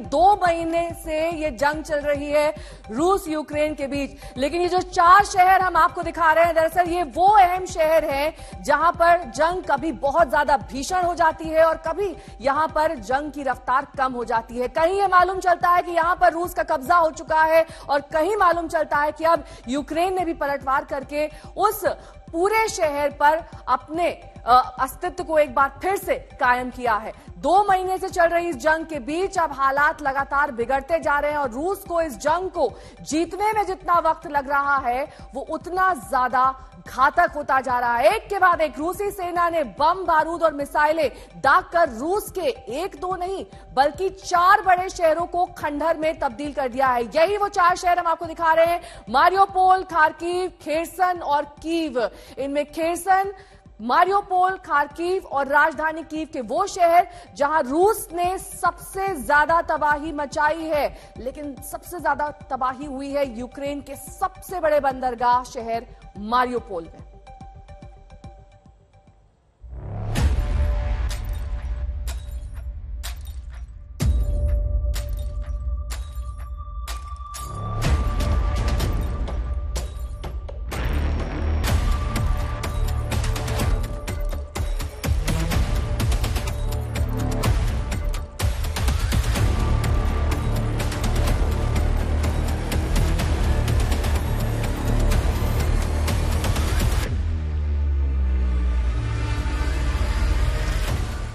2 महीने से ये जंग चल रही है रूस यूक्रेन के बीच, लेकिन ये जो 4 शहर हम आपको दिखा रहे हैं, दरअसल ये वो अहम शहर हैं जहां पर जंग कभी बहुत ज्यादा भीषण हो जाती है और कभी यहां पर जंग की रफ्तार कम हो जाती है। कहीं ये मालूम चलता है कि यहां पर रूस का कब्जा हो चुका है और कहीं मालूम चलता है कि अब यूक्रेन ने भी पलटवार करके उस पूरे शहर पर अपने अस्तित्व को एक बार फिर से कायम किया है। 2 महीने से चल रही इस जंग के बीच अब हालात लगातार बिगड़ते जा रहे हैं और रूस को इस जंग को जीतने में जितना वक्त लग रहा है वो उतना ज्यादा घातक होता जा रहा है। एक के बाद एक रूसी सेना ने बम, बारूद और मिसाइलें दागकर रूस के 1-2 नहीं बल्कि 4 बड़े शहरों को खंडहर में तब्दील कर दिया है। यही वो 4 शहर हम आपको दिखा रहे हैं, मारियोपोल, खार्किव, खेरसन और कीव। इनमें खेरसन, मारियोपोल, खार्किव और राजधानी कीव के वो शहर जहां रूस ने सबसे ज्यादा तबाही मचाई है, लेकिन सबसे ज्यादा तबाही हुई है यूक्रेन के सबसे बड़े बंदरगाह शहर मारियोपोल में।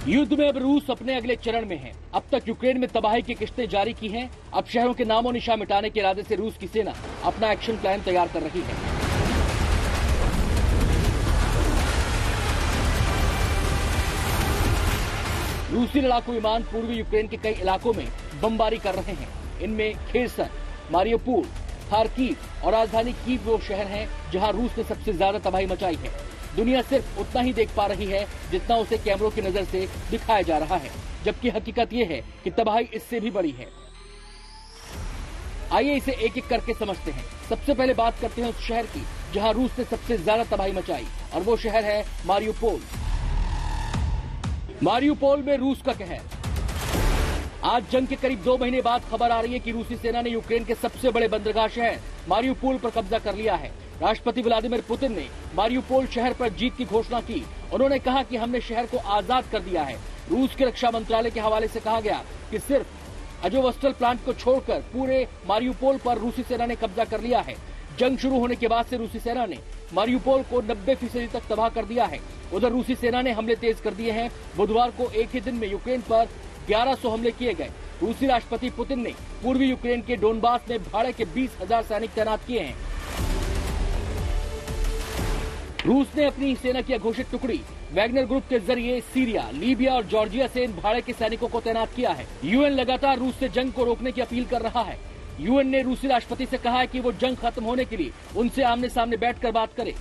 युद्ध में अब रूस अपने अगले चरण में है। अब तक यूक्रेन में तबाही की किस्तें जारी की हैं। अब शहरों के नामो निशान मिटाने के इरादे से रूस की सेना अपना एक्शन प्लान तैयार कर रही है। रूसी लड़ाकू विमान पूर्वी यूक्रेन के कई इलाकों में बमबारी कर रहे हैं। इनमें खेरसन, मारियोपोल, खार्किव और राजधानी कीव वो शहर हैं जहां रूस ने सबसे ज्यादा तबाही मचाई है। दुनिया सिर्फ उतना ही देख पा रही है जितना उसे कैमरों की नजर से दिखाया जा रहा है, जबकि हकीकत ये है कि तबाही इससे भी बड़ी है। आइए इसे एक एक करके समझते हैं। सबसे पहले बात करते हैं उस शहर की जहां रूस ने सबसे ज्यादा तबाही मचाई और वो शहर है मारियोपोल। मारियोपोल में रूस का कहर। आज जंग के करीब 2 महीने बाद खबर आ रही है कि रूसी सेना ने यूक्रेन के सबसे बड़े बंदरगाह शहर मारियोपोल पर कब्जा कर लिया है। राष्ट्रपति व्लादिमीर पुतिन ने मारियोपोल शहर पर जीत की घोषणा की। उन्होंने कहा कि हमने शहर को आजाद कर दिया है। रूस के रक्षा मंत्रालय के हवाले से कहा गया कि सिर्फ अजोवस्टल प्लांट को छोड़कर पूरे मारियोपोल पर रूसी सेना ने कब्जा कर लिया है। जंग शुरू होने के बाद से रूसी सेना ने मारियोपोल को 90% तक तबाह कर दिया है। उधर रूसी सेना ने हमले तेज कर दिए हैं। बुधवार को एक ही दिन में यूक्रेन पर 1100 हमले किए गए। रूसी राष्ट्रपति पुतिन ने पूर्वी यूक्रेन के डोनबास में भाड़े के 20,000 सैनिक तैनात किए हैं। रूस ने अपनी सेना की अघोषित टुकड़ी वैगनर ग्रुप के जरिए सीरिया, लीबिया और जॉर्जिया से इन भाड़े के सैनिकों को तैनात किया है। यूएन लगातार रूस से जंग को रोकने की अपील कर रहा है। यूएन ने रूसी राष्ट्रपति से कहा है कि वो जंग खत्म होने के लिए उनसे आमने सामने बैठकर बात करे।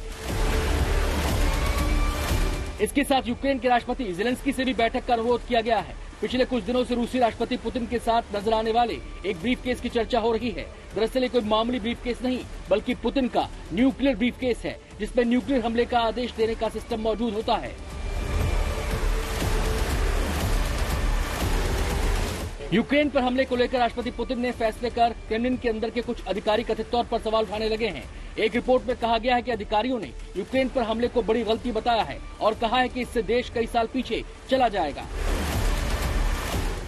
इसके साथ यूक्रेन के राष्ट्रपति ज़ेलेंस्की से भी बैठक का अनुरोध किया गया है। पिछले कुछ दिनों से रूसी राष्ट्रपति पुतिन के साथ नजर आने वाले एक ब्रीफकेस की चर्चा हो रही है। दरअसल ये कोई मामूली ब्रीफकेस नहीं बल्कि पुतिन का न्यूक्लियर ब्रीफकेस है, जिसमें न्यूक्लियर हमले का आदेश देने का सिस्टम मौजूद होता है। यूक्रेन पर हमले को लेकर राष्ट्रपति पुतिन ने फैसले कर क्रेमलिन के अंदर के कुछ अधिकारी कथित तौर पर सवाल उठाने लगे हैं। एक रिपोर्ट में कहा गया है कि अधिकारियों ने यूक्रेन पर हमले को बड़ी गलती बताया है और कहा है कि इससे देश कई साल पीछे चला जाएगा।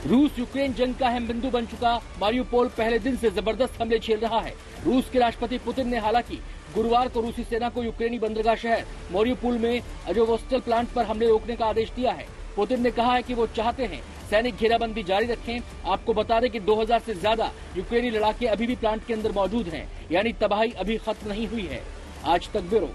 रूस यूक्रेन जंग का अहम बिंदु बन चुका मारियोपोल पहले दिन से जबरदस्त हमले झेल रहा है। रूस के राष्ट्रपति पुतिन ने हालांकि गुरुवार को रूसी सेना को यूक्रेनी बंदरगाह शहर मारियोपोल में अजोवस्टल प्लांट पर हमले रोकने का आदेश दिया है। पुतिन ने कहा है कि वो चाहते हैं सैनिक घेराबंदी जारी रखें। आपको बता दें कि 2000 से ज्यादा यूक्रेनी लड़ाके अभी भी प्लांट के अंदर मौजूद हैं, यानी तबाही अभी खत्म नहीं हुई है। आज तक ब्यूरो।